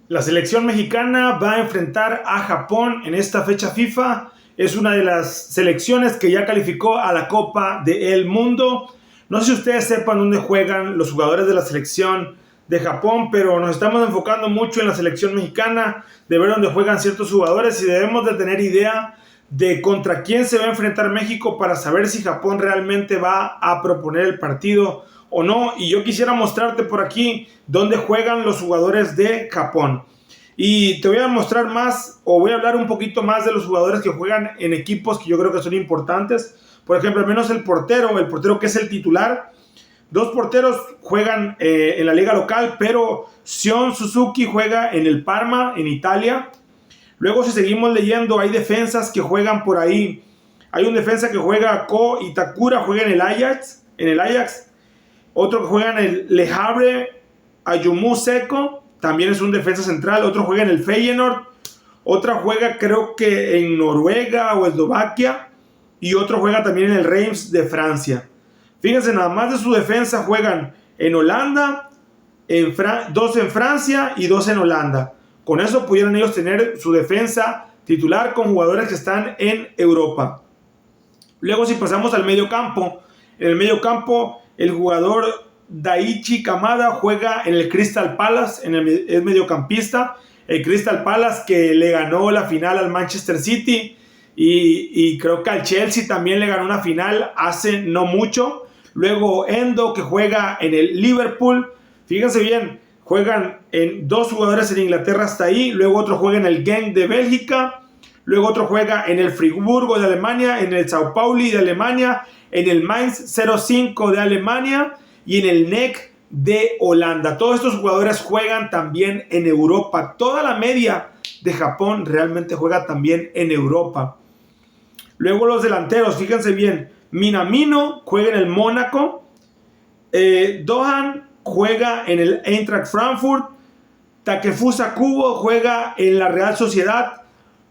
La selección mexicana va a enfrentar a Japón en esta fecha FIFA. Es una de las selecciones que ya calificó a la Copa del Mundo. No sé si ustedes sepan dónde juegan los jugadores de la selección de Japón, pero nos estamos enfocando mucho en la selección mexicana, de ver dónde juegan ciertos jugadores y debemos de tener idea de contra quién se va a enfrentar México para saber si Japón realmente va a proponer el partido o no. Y yo quisiera mostrarte por aquí dónde juegan los jugadores de Japón. Y te voy a mostrar más, o voy a hablar un poquito más de los jugadores que juegan en equipos que yo creo que son importantes. Por ejemplo, al menos el portero que es el titular. Dos porteros juegan en la liga local, pero Sion Suzuki juega en el Parma, en Italia. Luego, si seguimos leyendo, hay defensas que juegan por ahí. Hay un defensa que juega Ko Itakura, juega en el Ajax. Otro que juega en el Le Havre, Ayumu Seko, también es un defensa central. Otro juega en el Feyenoord. Otra juega creo que en Noruega o Eslovaquia. Y otro juega también en el Reims de Francia. Fíjense, nada más de su defensa juegan en Holanda, dos en Francia y dos en Holanda. Con eso pudieran ellos tener su defensa titular con jugadores que están en Europa. Luego, si pasamos al medio campo, en el medio campo el jugador Daichi Kamada juega en el Crystal Palace, es mediocampista. El Crystal Palace que le ganó la final al Manchester City y creo que al Chelsea también le ganó una final hace no mucho. Luego Endo, que juega en el Liverpool. Fíjense bien, juegan en dos jugadores en Inglaterra hasta ahí. Luego otro juega en el Genk de Bélgica. Luego otro juega en el Friburgo de Alemania, en el Sao Pauli de Alemania, en el Mainz 05 de Alemania y en el NEC de Holanda. Todos estos jugadores juegan también en Europa. Toda la media de Japón realmente juega también en Europa. Luego los delanteros, fíjense bien. Minamino juega en el Mónaco. Dohan juega en el Eintracht Frankfurt. Takefusa Kubo juega en la Real Sociedad.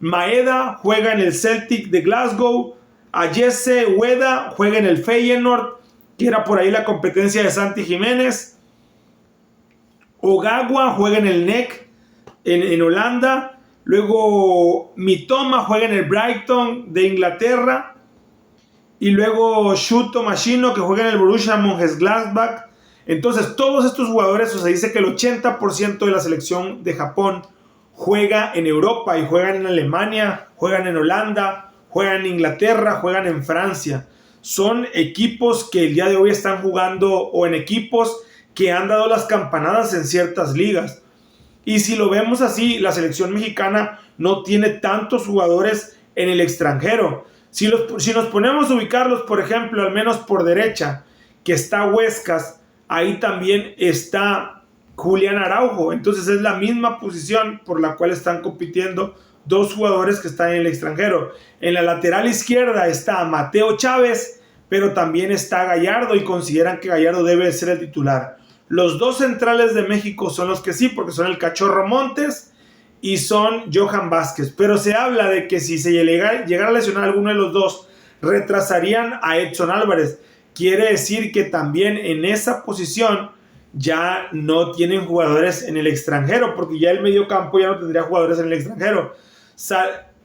Maeda juega en el Celtic de Glasgow. Ayese Ueda juega en el Feyenoord, que era por ahí la competencia de Santi Jiménez. Ogawa juega en el NEC en Holanda. Luego Mitoma juega en el Brighton de Inglaterra. Y luego Shuto Machino, que juega en el Borussia Mönchengladbach. Entonces todos estos jugadores, o sea, dice que el 80% de la selección de Japón juega en Europa y juegan en Alemania, juegan en Holanda, juegan en Inglaterra, juegan en Francia. Son equipos que el día de hoy están jugando o en equipos que han dado las campanadas en ciertas ligas. Y si lo vemos así, la selección mexicana no tiene tantos jugadores en el extranjero. Si nos ponemos a ubicarlos, por ejemplo, al menos por derecha, que está Huescas, ahí también está Julián Araujo. Entonces es la misma posición por la cual están compitiendo dos jugadores que están en el extranjero. En la lateral izquierda está Mateo Chávez, pero también está Gallardo y consideran que Gallardo debe ser el titular. Los dos centrales de México son los que sí, porque son el Cachorro Montes y son Johan Vázquez. Pero se habla de que si se llegara a lesionar a alguno de los dos, retrasarían a Edson Álvarez. Quiere decir que también en esa posición ya no tienen jugadores en el extranjero, porque ya el medio campo ya no tendría jugadores en el extranjero,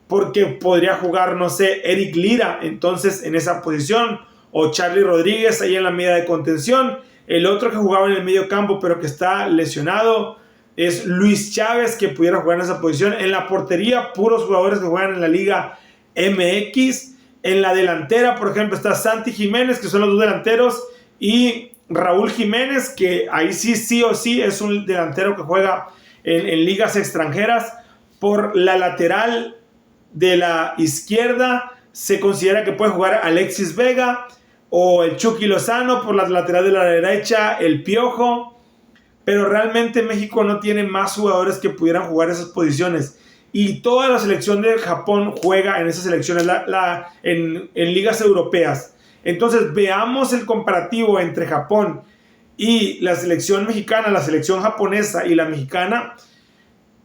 porque podría jugar, no sé, Eric Lira entonces en esa posición, o Charlie Rodríguez ahí en la media de contención. El otro que jugaba en el medio campo pero que está lesionado es Luis Chávez, que pudiera jugar en esa posición. En la portería, puros jugadores que juegan en la Liga MX. En la delantera, por ejemplo, está Santi Jiménez, que son los dos delanteros, y Raúl Jiménez, que ahí sí o sí es un delantero que juega en ligas extranjeras. Por la lateral de la izquierda se considera que puede jugar Alexis Vega o el Chucky Lozano. Por la lateral de la derecha, el Piojo. Pero realmente México no tiene más jugadores que pudieran jugar esas posiciones. Y toda la selección de Japón juega en esas selecciones, en ligas europeas. Entonces veamos el comparativo entre Japón y la selección mexicana, la selección japonesa y la mexicana.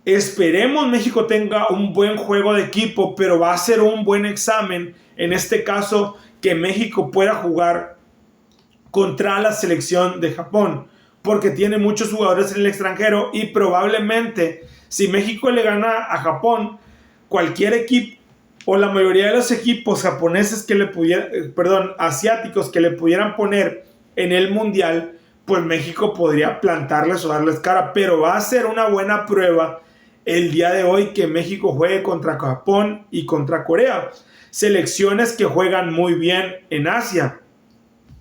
Esperemos México tenga un buen juego de equipo, pero va a ser un buen examen, en este caso, que México pueda jugar contra la selección de Japón, porque tiene muchos jugadores en el extranjero y probablemente Si México le gana a Japón, cualquier equipo o la mayoría de los equipos japoneses que le pudieran, asiáticos que le pudieran poner en el mundial, pues México podría plantarles o darles cara, pero va a ser una buena prueba el día de hoy que México juegue contra Japón y contra Corea, selecciones que juegan muy bien en Asia.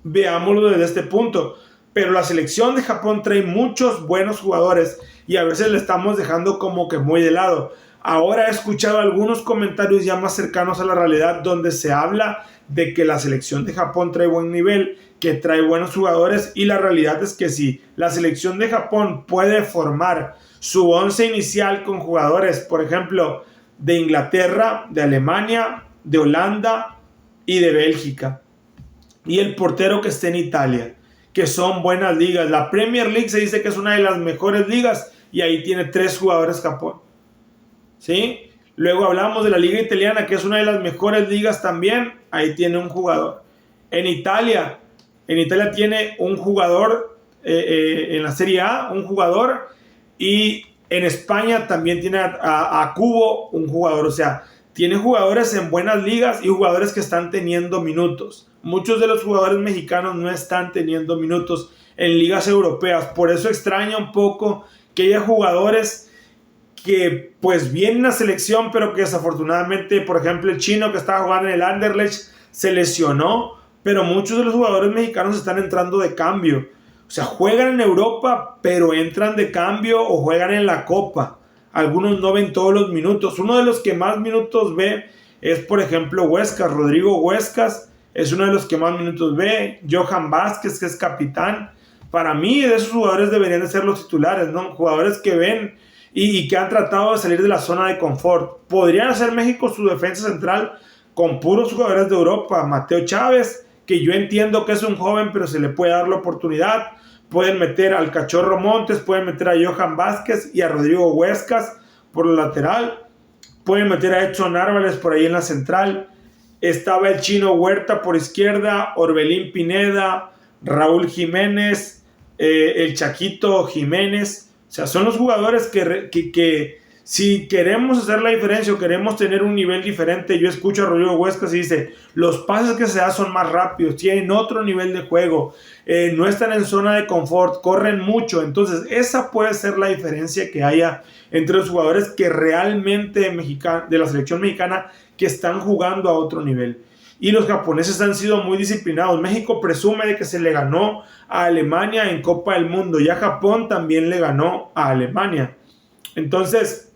Veámoslo desde este punto. Pero la selección de Japón trae muchos buenos jugadores y a veces le estamos dejando como que muy de lado. Ahora he escuchado algunos comentarios ya más cercanos a la realidad donde se habla de que la selección de Japón trae buen nivel, que trae buenos jugadores, y la realidad es que si la selección de Japón puede formar su once inicial con jugadores, por ejemplo, de Inglaterra, de Alemania, de Holanda y de Bélgica, y el portero que esté en Italia, que son buenas ligas. La Premier League se dice que es una de las mejores ligas y ahí tiene 3 jugadores Japón, ¿sí? Luego hablamos de la liga italiana, que es una de las mejores ligas también, ahí tiene un jugador. En Italia tiene un jugador, en la Serie A, un jugador, y en España también tiene a Cubo, un jugador. O sea, tiene jugadores en buenas ligas y jugadores que están teniendo minutos. Muchos de los jugadores mexicanos no están teniendo minutos en ligas europeas. Por eso extraña un poco que haya jugadores que pues vienen a selección, pero que desafortunadamente, por ejemplo, el chino que estaba jugando en el Anderlecht se lesionó, pero muchos de los jugadores mexicanos están entrando de cambio. O sea, juegan en Europa, pero entran de cambio o juegan en la Copa. Algunos no ven todos los minutos. Uno de los que más minutos ve es, por ejemplo, Huescas. Rodrigo Huescas es uno de los que más minutos ve. Johan Vázquez, que es capitán. Para mí, de esos jugadores deberían de ser los titulares, ¿no? Jugadores que ven y que han tratado de salir de la zona de confort. Podrían hacer México su defensa central con puros jugadores de Europa. Mateo Chávez, que yo entiendo que es un joven, pero se le puede dar la oportunidad. Pueden meter al Cachorro Montes, pueden meter a Johan Vázquez y a Rodrigo Huescas por la lateral. Pueden meter a Edson Álvarez por ahí en la central. Estaba el Chino Huerta por izquierda, Orbelín Pineda, Raúl Jiménez, el Chaquito Jiménez. O sea, son los jugadores que si queremos hacer la diferencia o queremos tener un nivel diferente, yo escucho a Rodrigo Huescas y dice, los pases que se dan son más rápidos, tienen otro nivel de juego, no están en zona de confort, corren mucho. Entonces esa puede ser la diferencia que haya entre los jugadores que realmente de la selección mexicana que están jugando a otro nivel. Y los japoneses han sido muy disciplinados. México presume de que se le ganó a Alemania en Copa del Mundo, y a Japón también le ganó a Alemania. Entonces,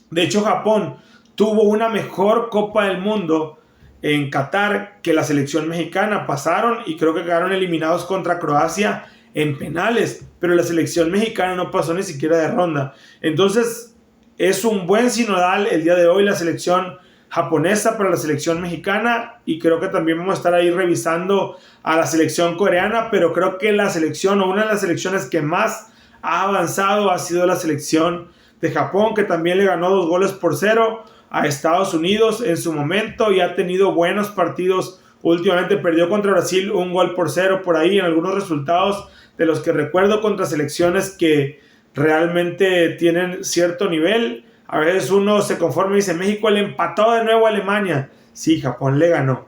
de hecho, Japón tuvo una mejor Copa del Mundo en Qatar que la selección mexicana. Pasaron y creo que quedaron eliminados contra Croacia en penales, pero la selección mexicana no pasó ni siquiera de ronda. Entonces, es un buen sinodal el día de hoy la selección japonesa para la selección mexicana, y creo que también vamos a estar ahí revisando a la selección coreana, pero creo que la selección o una de las selecciones que más ha avanzado ha sido la selección de Japón, que también le ganó 2-0 a Estados Unidos en su momento y ha tenido buenos partidos últimamente. Perdió contra Brasil 1-0 por ahí en algunos resultados de los que recuerdo, contra selecciones que realmente tienen cierto nivel. A veces uno se conforma y dice, México le empató de nuevo a Alemania. Sí, Japón le ganó.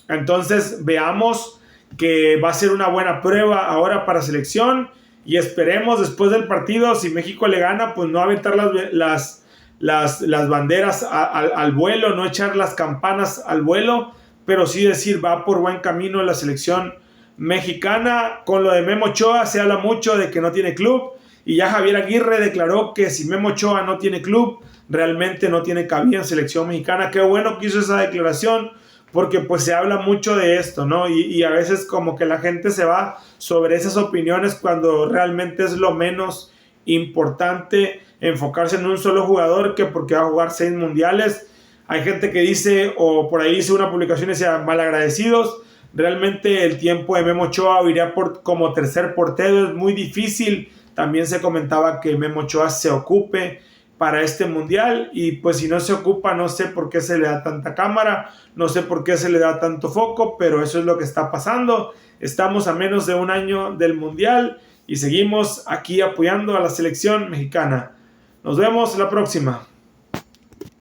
Entonces veamos que va a ser una buena prueba ahora para selección, y esperemos después del partido, si México le gana, pues no aventar las banderas al vuelo, no echar las campanas al vuelo, pero sí decir, va por buen camino la selección mexicana. Con lo de Memo Ochoa se habla mucho de que no tiene club, y ya Javier Aguirre declaró que si Memo Ochoa no tiene club, realmente no tiene cabida en selección mexicana. Qué bueno que hizo esa declaración, porque pues se habla mucho de esto, ¿no? Y a veces como que la gente se va sobre esas opiniones cuando realmente es lo menos importante enfocarse en un solo jugador, que porque va a jugar 6 mundiales. Hay gente que dice, o por ahí hice una publicación y decía, malagradecidos. Realmente el tiempo de Memo Ochoa iría como tercer portero, es muy difícil. También se comentaba que Memo Ochoa se ocupe para este mundial, y pues si no se ocupa, no sé por qué se le da tanta cámara, no sé por qué se le da tanto foco, pero eso es lo que está pasando. Estamos a menos de un año del mundial y seguimos aquí apoyando a la selección mexicana. Nos vemos la próxima.